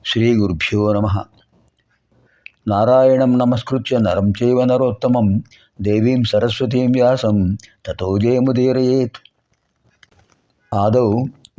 శ్రీగురుభ్యో నమః. నారాయణం నమస్కృత్య నరం చైవ నరోత్తమం దేవీం సరస్వతీం వ్యాసం తతో జయముదీరయేత్. ఆదౌ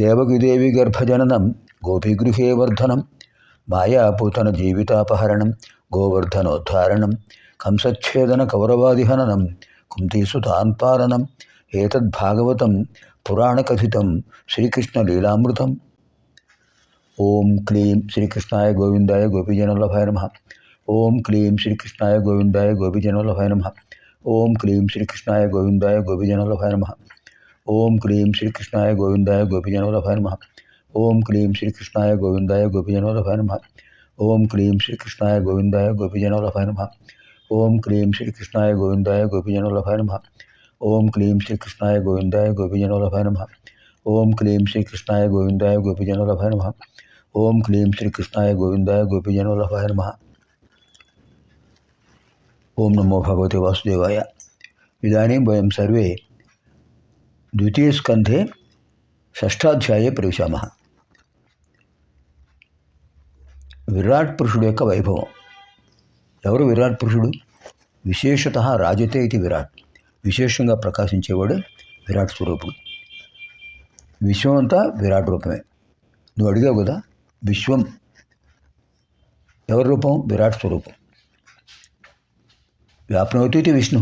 దేవకీదేవి గర్భజననం గోపీగృహే వర్ధనం మాయాపూతన జీవితాపహరణం గోవర్ధనోద్ధారణం కంసచ్ఛేదన కౌరవాదిహననం కుంతీసుతాన్పాలనం ఏతద్భాగవతం పురాణకథితం శ్రీకృష్ణలీలామృతం. ఓం క్లీం శ్రీకృష్ణాయ గోవిందాయ గోపీజనవల్లభాయ నమః. ఓం క్లీం శ్రీకృష్ణాయ గోవిందాయ గోపీజనవల్లభాయ నమః. ఓం క్లీం శ్రీకృష్ణాయ గోవిందాయ గోపీజనవల్లభాయ నమః. ఓం క్లీం శ్రీకృష్ణాయ గోవిందాయ గోపీజనవల్లభాయ నమః. ఓం క్లీం శ్రీకృష్ణాయ గోవిందాయ గోపీజనవల్లభాయ నమః. ఓం క్లీం శ్రీకృష్ణాయ గోవిందాయ గోపీజనవల్లభాయ నమః. ఓం క్లీం శ్రీకృష్ణాయ గోవిందాయ గోపీజనవల్లభాయ నమః. ఓం క్లీం శ్రీకృష్ణాయ గోవిందాయ గోపీజనవల్లభాయ నమః. ఓం క్లీం శ్రీకృష్ణాయ గోవిందాయ గోపీజనవల్లభాయ నమః. ఓం క్లీం శ్రీకృష్ణాయ గోవిందాయ గోపీజనవల్లభాయ నమః. ఓం నమో భగవతే వాసుదేవాయ. ఇదాनीं वयं सर्वे द्वितीयस्कन्धे షష్ఠాధ్యాయే ప్రవేశామः. విరాట్ పురుషుడు యొక్క వైభవం. ఎవరు విరాట్ పురుషుడు? విశేషత రాజతే ఇది విరాట్. విశేషంగా ప్రకాశించేవాడు విరాట్ స్వరూపుడు. విశ్వం అంతా విరాట్ రూపమే. నువ్వు అడిగావు కదా, విశ్వం ఎవరి రూపం? విరాట్ స్వరూపం. వ్యాప్నోతి ఇది విష్ణు,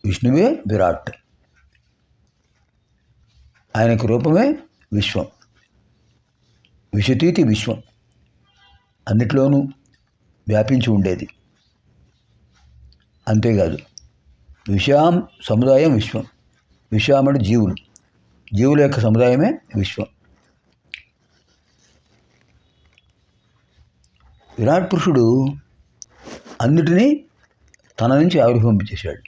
విష్ణువే విరాట్. ఆయనకు రూపమే విశ్వం. విశతీతి విశ్వం, అన్నిట్లోనూ వ్యాపించి ఉండేది. అంతేకాదు, విశ్వాం సముదాయం విశ్వం. విశ్వం అంటే జీవులు, జీవుల యొక్క సముదాయమే విశ్వం. విరాట్ పురుషుడు అన్నిటినీ తన నుంచి ఆవిర్భవించేశాడు.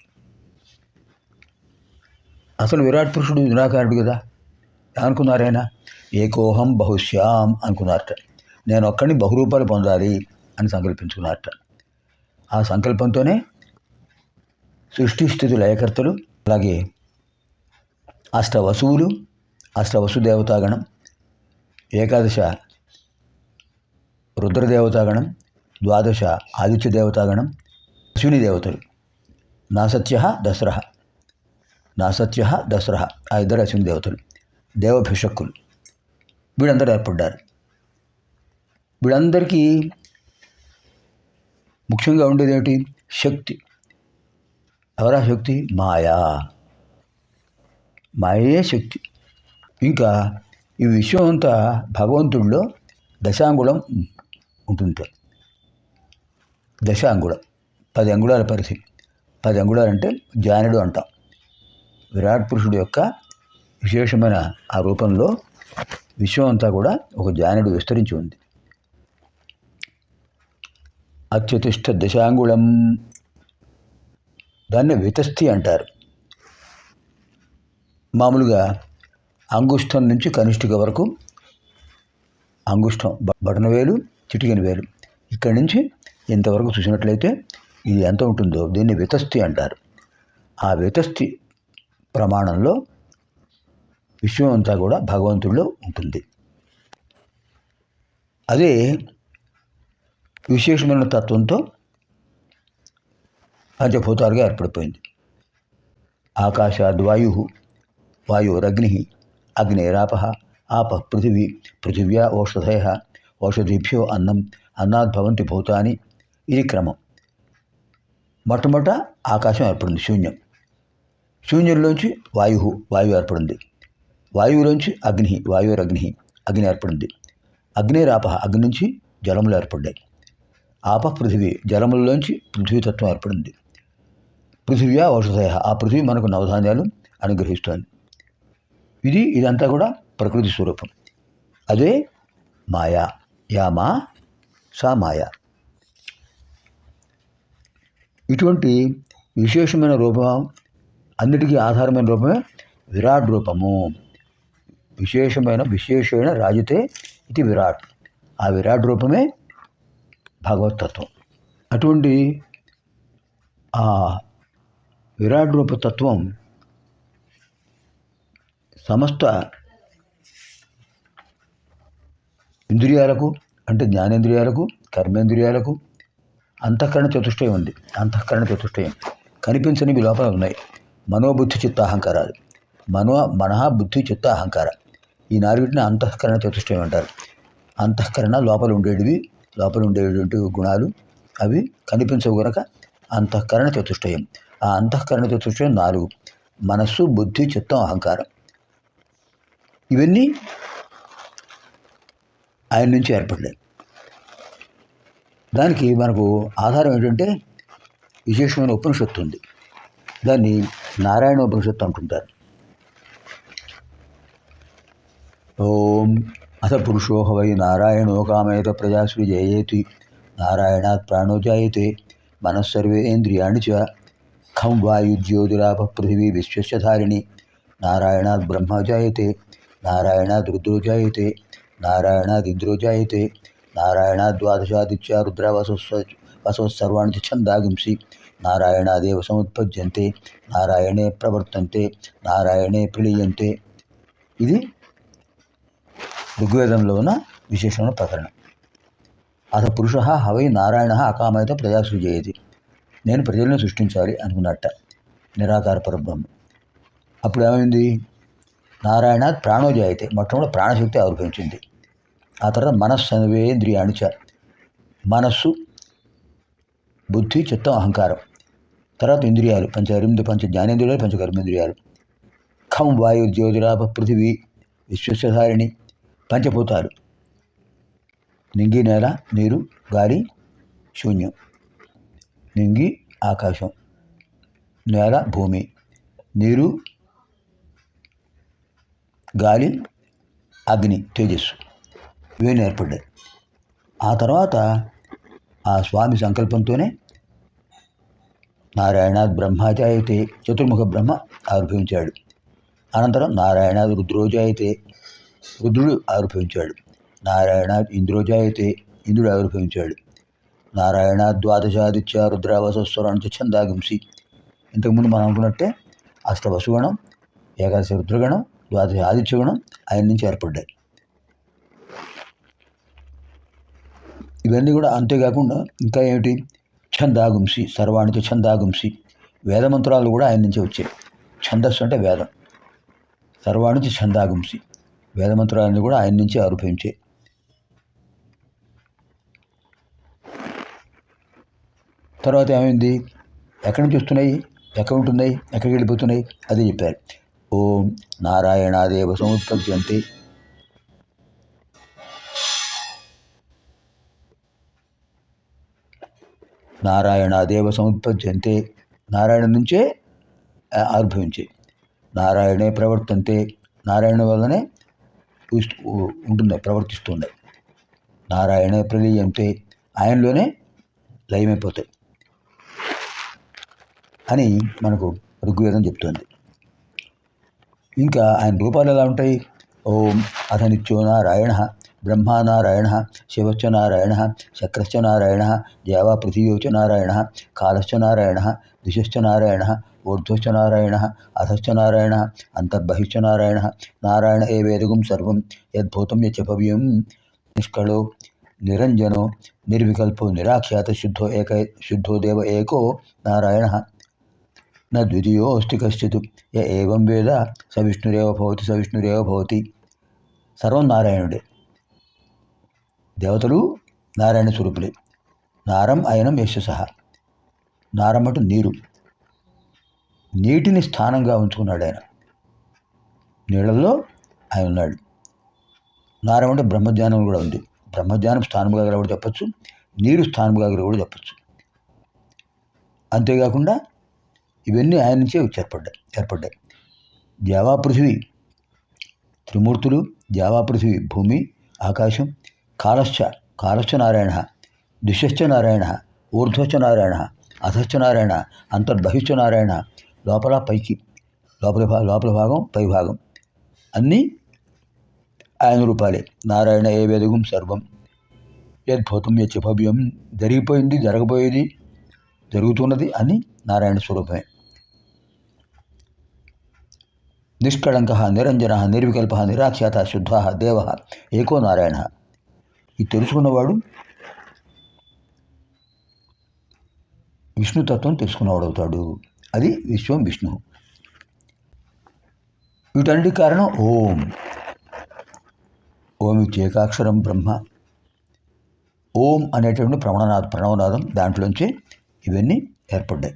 అసలు విరాట్ పురుషుడు నిరాకారుడు కదా. అనుకున్నారైనా ఏకోహం బహుశ్యాం అనుకున్నారట. నేను ఒక్కడిని బహురూపాలు పొందాలి అని సంకల్పించుకున్నారట. ఆ సంకల్పంతోనే సృష్టి స్థితి లయకర్తలు, అలాగే అష్టవసువులు, అష్టవసుదేవతాగణం, ఏకాదశ రుద్రదేవతాగణం, ద్వాదశ ఆదిత్య దేవతాగణం, అశ్విని దేవతలు, నాసత్య దసరా, నాసత్య దసరా, ఆ ఇద్దరు అశ్విని దేవతలు, దేవభిషక్కులు, వీళ్ళందరూ ఏర్పడ్డారు. వీళ్ళందరికీ ముఖ్యంగా ఉండేది ఏమిటి? శక్తి. ఎవరా శక్తి? మాయా. మాయే శక్తి. ఇంకా ఈ విశ్వం అంతా భగవంతుడిలో దశాంగుళం ఉంటుంది. దశాంగుళం 10 అంగుళాల పరిధి. 10 అంగుళాలంటే జానుడు అంటాం. విరాట్ పురుషుడు యొక్క విశేషమైన ఆ రూపంలో విశ్వం అంతా కూడా ఒక జానుడు విస్తరించి ఉంది. అత్యుతిష్ట దశాంగుళం, దాన్ని వితస్థి అంటారు. మామూలుగా అంగుష్టం నుంచి కనిష్ఠిక వరకు, అంగుష్టం బటనవేలు, చిటికెన వేలు, ఇక్కడి నుంచి ఇంతవరకు చూసినట్లయితే ఇది ఎంత ఉంటుందో దీన్ని వితస్థి అంటారు. ఆ వితస్థి ప్రమాణంలో విశ్వం అంతా కూడా భగవంతుడిలో ఉంటుంది. అదే విశేషమైన తత్వంతో పంచభూతాలుగా ఏర్పడిపోయింది. ఆకాశాద్వాయు, వాయురగ్ని, అగ్నేరాప, ఆప పృథివీ, పృథివ్యా ఓషధయ, ఓషధీభ్యో అన్నం, అన్నాద్భవంతి భూతాని. ఇది క్రమం. మొట్టమొదట ఆకాశం ఏర్పడింది, శూన్యం. శూన్యంలోంచి వాయువు ఏర్పడింది. వాయువులోంచి అగ్ని, వాయురగ్ని, అగ్ని ఏర్పడింది. అగ్నేరాప, అగ్ని నుంచి జలములు ఏర్పడ్డాయి. ఆప పృథివీ, జలములలోంచి పృథ్వీతత్వం ఏర్పడింది. పృథివ్యా ఔషధయ, ఆ పృథివీ మనకు నవధాన్యాలు అనుగ్రహిస్తోంది. ఇదంతా కూడా ప్రకృతి స్వరూపం. అదే మాయా. యామా సా మాయా. ఇటువంటి విశేషమైన రూపం, అన్నిటికీ ఆధారమైన రూపమే విరాట్ రూపము. విశేషమైన రాజతే ఇది విరాట్. ఆ విరాట్ రూపమే భగవతత్వం. అటువంటి ఆ విరాట్ రూపతత్వం సమస్త ఇంద్రియాలకు అంటే జ్ఞానేంద్రియాలకు, కర్మేంద్రియాలకు అంతఃకరణ చతుష్టయం ఉంది. అంతఃకరణ చతుష్టయం కనిపించనివి లోపల ఉన్నాయి. మనోబుద్ధి చిత్త అహంకారాలు. మనః బుద్ధి చిత్త అహంకార, ఈ నాలుగిటిని అంతఃకరణ చతుష్టయం అంటారు. అంతఃకరణ లోపల ఉండేటువంటి గుణాలు, అవి కనిపించవు గనక అంతఃకరణ చతుష్టయం. ఆ అంతఃకరణ చతుష్టయం 4: మనస్సు, బుద్ధి, చిత్తం, అహంకారం. ఇవన్నీ ఆయన నుంచి ఏర్పడలేదు. దానికి మనకు ఆధారం ఏంటంటే విశేషమైన ఉపనిషత్తు ఉంది. దాన్ని నారాయణ ఉపనిషత్తు అంటుంటారు. ఓం అథ పురుషో వై నారాయణో కామయత ప్రజా సృజయేతి నారాయణాత్ ప్రాణో జాయతే మనస్సర్వేంద్రియాణి చ ఖం వాయుజ్యోతిరాప పృథివీ విశ్వస్య ధారిణి నారాయణాత్ బ్రహ్మ జాయతే నారాయణాద్ రుద్రో జాయతే నారాయణాద్ ఇంద్రో జాయతే నారాయణాద్ ద్వాదశాదిత్యా రుద్ర వసవస్సర్వాణి ఛందాగుంసి నారాయణాదేవ సముత్పద్యంతే నారాయణే ప్రవర్తంతే నారాయణే ప్రళీయంతే. ఇది ఋగ్వేదంలో ఉన్న విశేషమైన ప్రకరణం. అథ పురుష హవై నారాయణ అకామయత ప్రజా సృజయేతి. నేను ప్రజలను సృష్టించాలి అనుకున్నట్ట నిరాకార పరబ్రహ్మ. అప్పుడు ఏమైంది? నారాయణ ప్రాణో జాయతే, మొట్టమొదటి ప్రాణశక్తి ఆవిర్భవించింది. ఆ తర్వాత మనస్సర్వేంద్రియాణి చ, మనస్సు, బుద్ధి, చిత్తం, అహంకారం. తర్వాత ఇంద్రియాలు, పంచ జ్ఞానేంద్రియాలు, పంచ కర్మేంద్రియాలు. ఖం వాయు జ్యోతిరాప పృథివీ విశ్వస్యధారిణి, పంచభూతాలు: నింగి, నేల, నీరు, గాలి, శూన్యం. నింగి ఆకాశం, నేల భూమి, నీరు గాలి, అగ్ని తేజస్సు, ఇవన్నీ ఏర్పడ్డాయి. ఆ తర్వాత ఆ స్వామి సంకల్పంతోనే నారాయణాద్ బ్రహ్మజాయతే, చతుర్ముఖ బ్రహ్మ ఆవిర్భవించాడు. అనంతరం నారాయణాద్ రుద్రోజాయతే, రుద్రుడు ఆవిర్భవించాడు. నారాయణాద్ ఇంద్రోజాయతే, ఇంద్రుడు ఆవిర్భవించాడు. నారాయణాద్ ద్వాదశాదిత్య రుద్రవసస్వరాంచ ఛందాగుంసి. ఇంతకుముందు మనం అనుకున్నట్టే అష్టవసుగణం, ఏకాదశ రుద్రగణం, ద్వాదశ ఆదిత్యగణం ఆయన నుంచి ఏర్పడ్డాయి. ఇవన్నీ కూడా అంతేకాకుండా ఇంకా ఏమిటి? ఛందాగుంసి, సర్వాణితో ఛందాగుంసి. వేదమంత్రాలు కూడా ఆయన నుంచే వచ్చాయి. ఛందస్సు అంటే వేదం. సర్వాణితో ఛందాగుంసి, వేదమంత్రాలన్నీ కూడా ఆయన నుంచి ఆవిర్భవించాయి. తర్వాత ఏమైంది? ఎక్కడి నుంచి వస్తున్నాయి, ఎక్కడ ఉంటున్నాయి, ఎక్కడికి వెళ్ళిపోతున్నాయి, అదే చెప్పారు. ఓం నారాయణాదేవ సముత్పద్యంతే, నారాయణాదేవ సముత్పద్యంతే, నారాయణ నుంచే ఆవిర్భవించాయి. నారాయణే ప్రవర్తంతే, నారాయణ వల్లనే ఉంటున్నాయి, ప్రవర్తిస్తున్నాయి. నారాయణే ప్రళీయంతే, ఆయనలోనే లయమైపోతాయి అని మనకు ఋగ్వేదం చెప్తోంది. ఇంకా ఆయన రూపాలు ఎలా ఉంటాయి? ఓం అథ నిత్యో నారాయణ బ్రహ్మా నారాయణ శివశ్చ నారాయణ శక్రశ్చ నారాయణ దేవా పృథివ్యౌచ నారాయణ కాలశ్చ నారాయణ దిశశ్చ నారాయణ ఊర్ధ్వశ్చ నారాయణ అధశ్చ నారాయణ అంతర్బహిశ్చ నారాయణ నారాయణ ఏవేదగుం సర్వం యద్భూతం యచ్చ భవ్యం నిష్కళో నిరంజనో నిర్వికల్పో నిరాఖ్యాత శుద్ధో దేవ ఏకో నారాయణ న ద్వితీయో అస్తి కశ్చిత్ య ఏవం వేద స విష్ణురేవ భవతి. సర్వం నారాయణుడే. దేవతలు నారాయణ స్వరూపులే. నారం అయనం యశ సహా. నారం అంటే నీరు, నీటిని స్థానంగా ఉంచుకున్నాడు ఆయన. నీళ్ళల్లో ఆయన ఉన్నాడు. నారం అంటే బ్రహ్మజ్ఞానం కూడా ఉంది. బ్రహ్మజ్ఞానం స్థానంగా గల కూడా చెప్పచ్చు, నీరు స్థానంగా గల కూడా చెప్పచ్చు. అంతేకాకుండా ఇవన్నీ ఆయన నుంచే ఏర్పడ్డాయి. దేవా పృథివీ, త్రిమూర్తులు, దేవా పృథివీ, భూమి, ఆకాశం. కాలశ్చ నారాయణ, దిశశ్చ నారాయణ, ఊర్ధ్వశ్చ నారాయణ, అధశ్చ నారాయణ, అంతర్బహిశ్చ నారాయణ. లోపల పైకి, లోపల భాగం, పై భాగం అన్నీ ఆయన రూపాలే. నారాయణ ఏ వేదగుం సర్వం యద్భూతం యచ్చ భవ్యం. జరిగిపోయింది, జరగబోయేది, జరుగుతున్నది అని నారాయణ స్వరూపమే. నిష్కళంక నిరంజన నిర్వికల్ప నిరాఖ్యాత శుద్ధ దేవ ఏకో నారాయణ. ఇది తెలుసుకున్నవాడు విష్ణుతత్వం తెలుసుకున్నవాడు అవుతాడు. అది విశ్వం విష్ణు. వీటన్నిటికి కారణం ఓం. ఓం ఏకాక్షరం బ్రహ్మ. ఓం అనేటువంటి ప్రణవనాదం దాంట్లోంచి ఇవన్నీ ఏర్పడ్డాయి.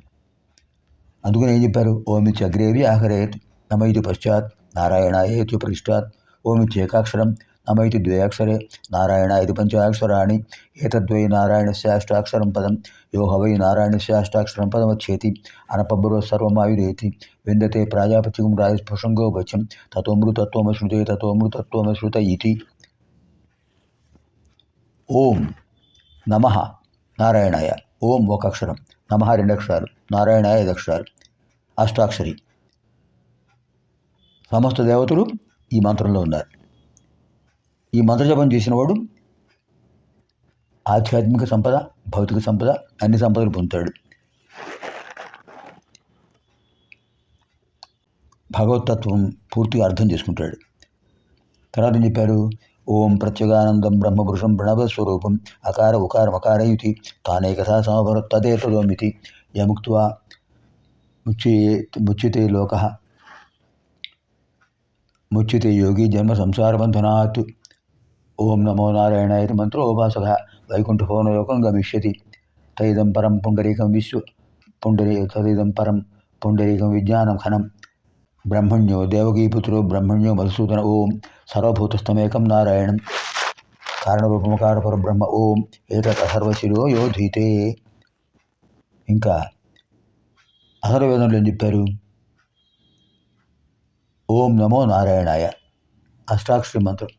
అందుకని ఏం చెప్పారు? ఓమిత్య అగ్రేవి ఆహరేత్, నమైతి పశ్చాత్, నారాయణాయేతి పృష్టాత్. ఓమిత్య ఏకాక్షరం, నమైతి ద్వయాక్షరే, నారాయణ ఇది పంచాక్షరాణి. ఏతద్వై నారాయణస్యాష్టాక్షరం పదం, యో హవై నారాయణస్యాష్టాక్షరం పదమచ్చేతి. అనపబ్బురో సర్వమాయురేతి, విందతే ప్రాజాపత్యం రాజస్పృశంగో వచం. తతోమృతత్వమశ్రుతే తతోమృతత్వమశ్రుత ఇతి. ఓం నమః నారాయణాయ. ఓం ఒక అక్షరం, నమః 2 అక్షరాలు, నారాయణాయ 5 అక్షరాలు, అష్టాక్షరి. సమస్త దేవతలు ఈ మంత్రంలో ఉన్నారు. ఈ మంత్రజపం చేసినవాడు ఆధ్యాత్మిక సంపద, భౌతిక సంపద, అన్ని సంపదలు పొందుతాడు. భగవతత్వం పూర్తిగా అర్థం చేసుకుంటాడు. తర్వాత ఏం చెప్పారు? ఓం ప్రత్యేగానందం బ్రహ్మపురుషం ప్రణవస్వరూపం అకార ఉకార మకారయుతి తానేకథా సమభరత్ తదేతదోమితి యముక్త్వా ముచ్యతే లోకః ముచ్యతే యోగి జన్మ సంసారబంధనాత్. ఓం నమో నారాయణాయ ఇది మంత్రోపాసకః వైకుంఠభవనలోకం గమిష్యతి. తదిదం పరం పుండరీకం తదిదం పరం పుండరీకం విజ్ఞానం ఘనం. బ్రహ్మణ్యో దేవకీపుత్రో బ్రహ్మణ్యో మధుసూదన. ఓం సర్వభూతస్థమేకం నారాయణం కారణరూపమకార పరబ్రహ్మ. ఓం ఏతత్ అథర్వశిరో యోధీతే. ఇంకా అథర్వవేదంలో ఏం చెప్పారు? ఓం నమో నారాయణాయ అష్టాక్షరి మంత్రం.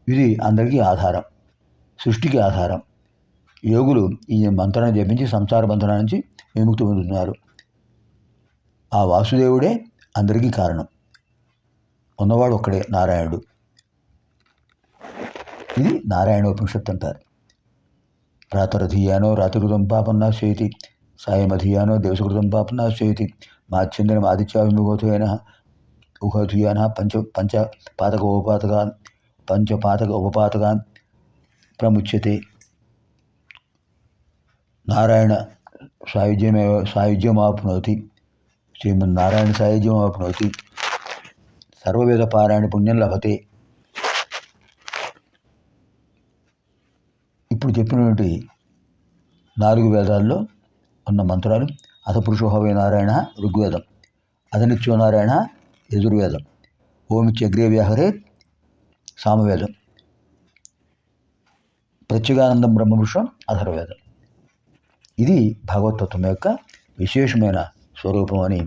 ఇది అందరికీ ఆధారం, సృష్టికి ఆధారం. యోగులు ఈ మంత్రాన్ని జపించి సంసార బంధన నుంచి విముక్తి పొందుతున్నారు. ఆ వాసుదేవుడే అందరికీ కారణం. ఉన్నవాడు ఒక్కడే నారాయణుడు. ఇది నారాయణోపనిషత్తు అంటారు. రాతరధీయానో రాతికృతం పాపం నాశయతి, సాయమధీయానో దేవసకృతం పాపం నాశయతి, మాచ్యందనం ఆదిత్యాభిముఖోధేన ఉహధీయాన పంచపాతక ఉపపాతకాన్ ప్రముచ్యతే. నారాయణ సాయుజ్యమాప్నోతి, శ్రీమన్నారాయణ సాయుజ్యమాప్నోతి, సర్వవేద పారాయణ పుణ్యం లభతే. ఇప్పుడు చెప్పినటువంటి 4 వేదాల్లో ఉన్న మంత్రాలు. అథపురుషో హవై నారాయణ ఋగ్వేదం, అధనిత్యో నారాయణ యజుర్వేదం, ఓమిత్యగ్రే వ్యాహరేత్ సామవేదం, ప్రత్యేగానందం బ్రహ్మపురుషం అథర్వవేదం. ఇది భగవతత్వం యొక్క విశేషమైన స్వరూపం అని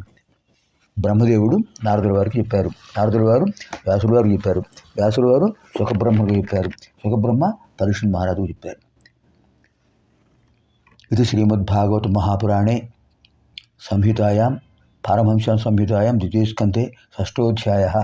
బ్రహ్మదేవుడు నారదుల వారికి చెప్పారు. నారదుల వారు వ్యాసుల వారికి చెప్పారు. వ్యాసుల వారు సుఖబ్రహ్మకు చెప్పారు. సుఖబ్రహ్మ పరీక్షణ్ మహారాజుకు చెప్పారు. ఇది శ్రీమద్భాగవత మహాపురాణే సంహితాయాం పారమహంస్యాం సంహితాయాం 2వ స్కంధే 6వ అధ్యాయः.